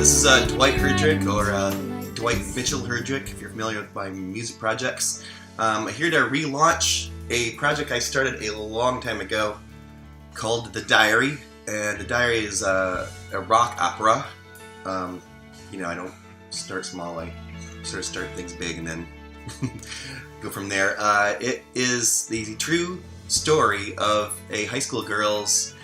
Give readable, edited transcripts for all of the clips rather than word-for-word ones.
This is Dwight Herdrick, or Dwight Mitchell Herdrick, if you're familiar with my music projects. I'm here to relaunch a project I started a long time ago called The Diary. And The Diary is a rock opera. I don't start small, I sort of start things big and then go from there. It is the true story of a high school girl's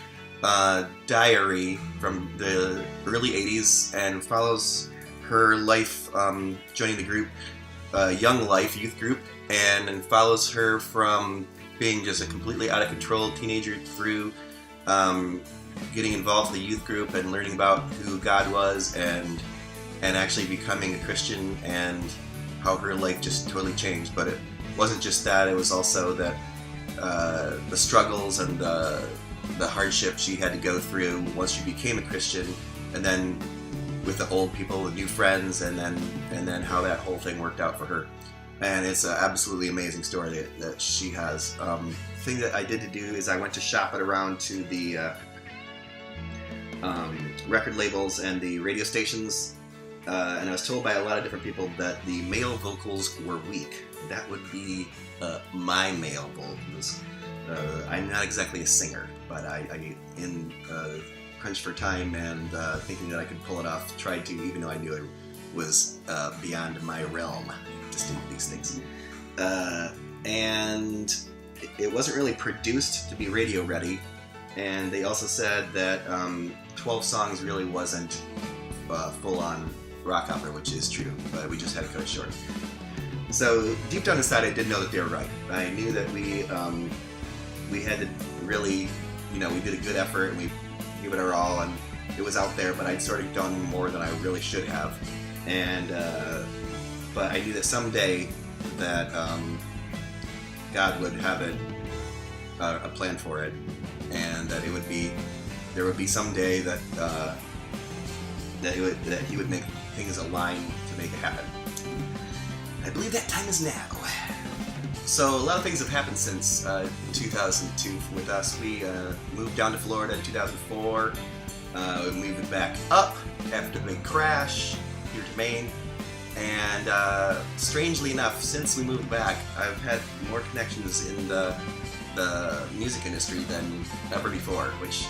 diary from the early 80s and follows her life joining the group, Young Life youth group, and follows her from being just a completely out of control teenager through getting involved in the youth group and learning about who God was and actually becoming a Christian, and how her life just totally changed. But it wasn't just that, it was also that the struggles and the hardship she had to go through once she became a Christian, and then with the old people, the new friends, and then how that whole thing worked out for her. And it's an absolutely amazing story that she has. The thing that I did to do is I went to shop it around to the record labels and the radio stations, and I was told by a lot of different people that the male vocals were weak. That would be my male vocals. I'm not exactly a singer, but I in crunch for time and thinking that I could pull it off, tried to, even though I knew it was beyond my realm to sing these things. And it wasn't really produced to be radio ready, and they also said that 12 songs really wasn't full-on rock opera, which is true, but we just had to cut it short. So deep down inside, I did know that they were right. I knew that we had to really, we did a good effort and we gave it our all, and it was out there, but I'd sort of done more than I really should have. And but I knew that someday that God would have a plan for it, and that there would be someday that He would make things align to make it happen. I believe that time is now. So a lot of things have happened since 2002 with us. We moved down to Florida in 2004. We moved back up after the big crash here to Maine. And strangely enough, since we moved back, I've had more connections in the music industry than ever before, which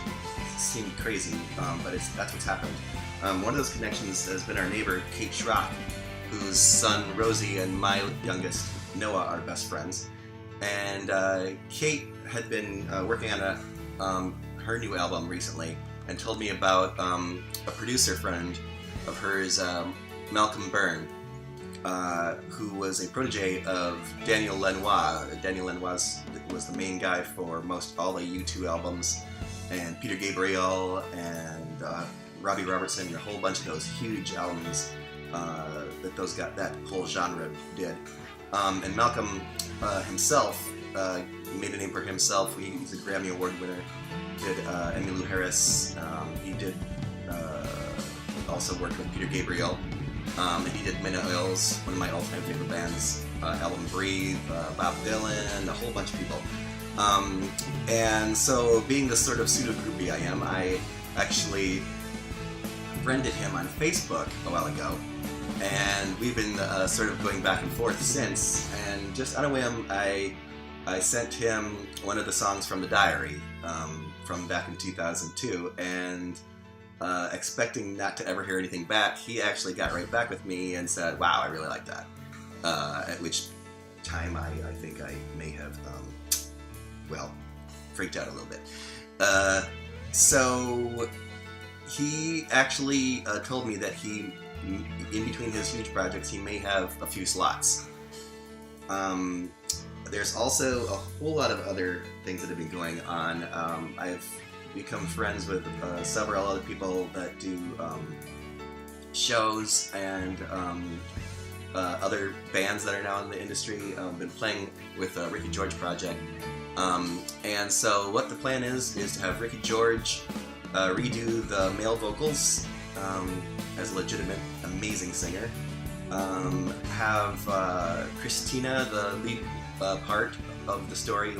seemed crazy, but that's what's happened. One of those connections has been our neighbor, Kate Schrock, whose son Rosie and my youngest Noah are best friends. And Kate had been working on her new album recently, and told me about a producer friend of hers, Malcolm Byrne, who was a protege of Daniel Lanois. Daniel Lanois was the main guy for most all the U2 albums, and Peter Gabriel and Robbie Robertson, and a whole bunch of those huge albums that whole genre did. And Malcolm himself made a name for himself. He's a Grammy Award winner. Did Emmylou Harris. He did also work with Peter Gabriel. And he did Midnight Oils, one of my all-time favorite bands. Album Breathe, Bob Dylan, a whole bunch of people. And so, being the sort of pseudo-groupie I am, I actually friended him on Facebook a while ago. And we've been sort of going back and forth since, and just on a whim, I sent him one of the songs from The Diary from back in 2002, and expecting not to ever hear anything back, he actually got right back with me and said, "Wow, I really like that." At which time I think I may have, freaked out a little bit. So he actually told me that in between his huge projects, he may have a few slots. There's also a whole lot of other things that have been going on. I've become friends with several other people that do shows and other bands that are now in the industry. I've been playing with Ricky George Project. And so what the plan is to have Ricky George redo the male vocals as a legitimate, amazing singer. Have Christina, the lead part of the story,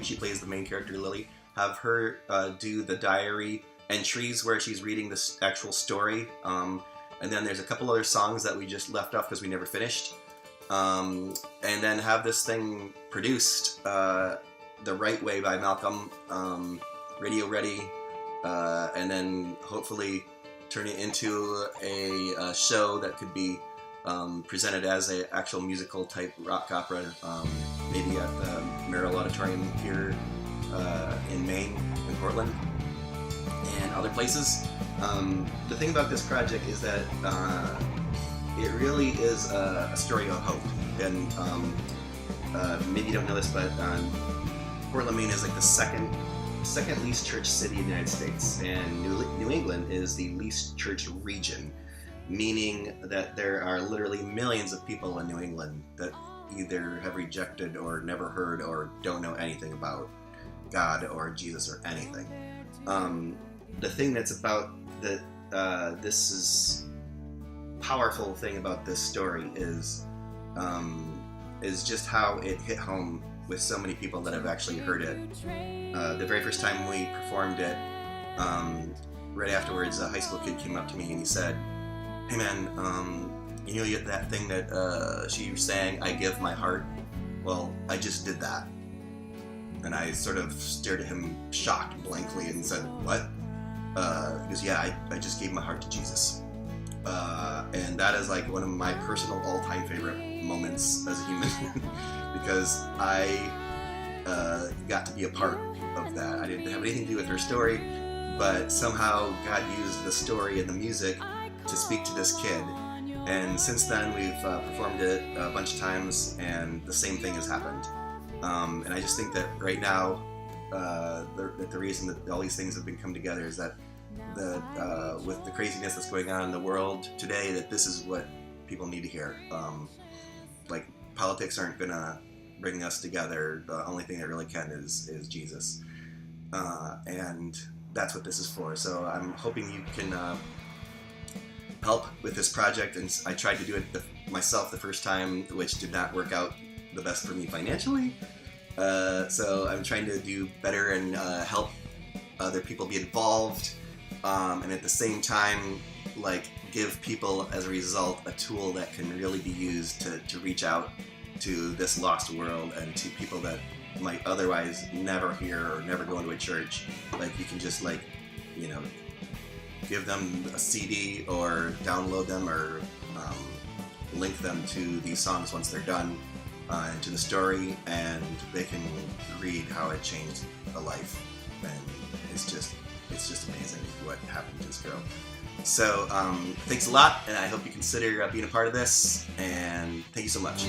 she plays the main character, Lily, have her do the diary entries where she's reading the actual story, and then there's a couple other songs that we just left off because we never finished. And then have this thing produced the right way by Malcolm, radio ready, and then hopefully turn it into a show that could be presented as an actual musical type rock opera, maybe at the Merrill Auditorium here in Maine, in Portland, and other places. The thing about this project is that it really is a story of hope. And maybe you don't know this, but Portland, Maine is like the second least church city in the United States, and New England is the least church region, meaning that there are literally millions of people in New England that either have rejected or never heard or don't know anything about God or Jesus or anything. The thing that's about this is powerful thing about this story is just how it hit home with so many people that have actually heard it. The very first time we performed it, right afterwards, a high school kid came up to me and he said, "Hey man, you know that thing that she sang, I give my heart? Well, I just did that." And I sort of stared at him shocked, blankly, and said, "What?" He goes, "Yeah, I just gave my heart to Jesus." And that is like one of my personal all-time favorite moments as a human because I got to be a part of that. I didn't have anything to do with her story, but somehow God used the story and the music to speak to this kid. And since then, we've performed it a bunch of times, and the same thing has happened. And I just think that right now, the reason that all these things have been come together is that with the craziness that's going on in the world today, that this is what people need to hear. Like, politics aren't gonna bring us together. The only thing that really can is Jesus, and that's what this is for. So I'm hoping you can help with this project. And I tried to do it myself the first time, which did not work out the best for me financially. So I'm trying to do better and help other people be involved, and at the same time, like, give people as a result a tool that can really be used to reach out to this lost world and to people that might otherwise never hear or never go into a church. Like, you can just, like, you know, give them a CD or download them or link them to these songs once they're done, and to the story, and they can read how it changed a life. And it's just amazing what happened to this girl. So thanks a lot, and I hope you consider being a part of this, and thank you so much.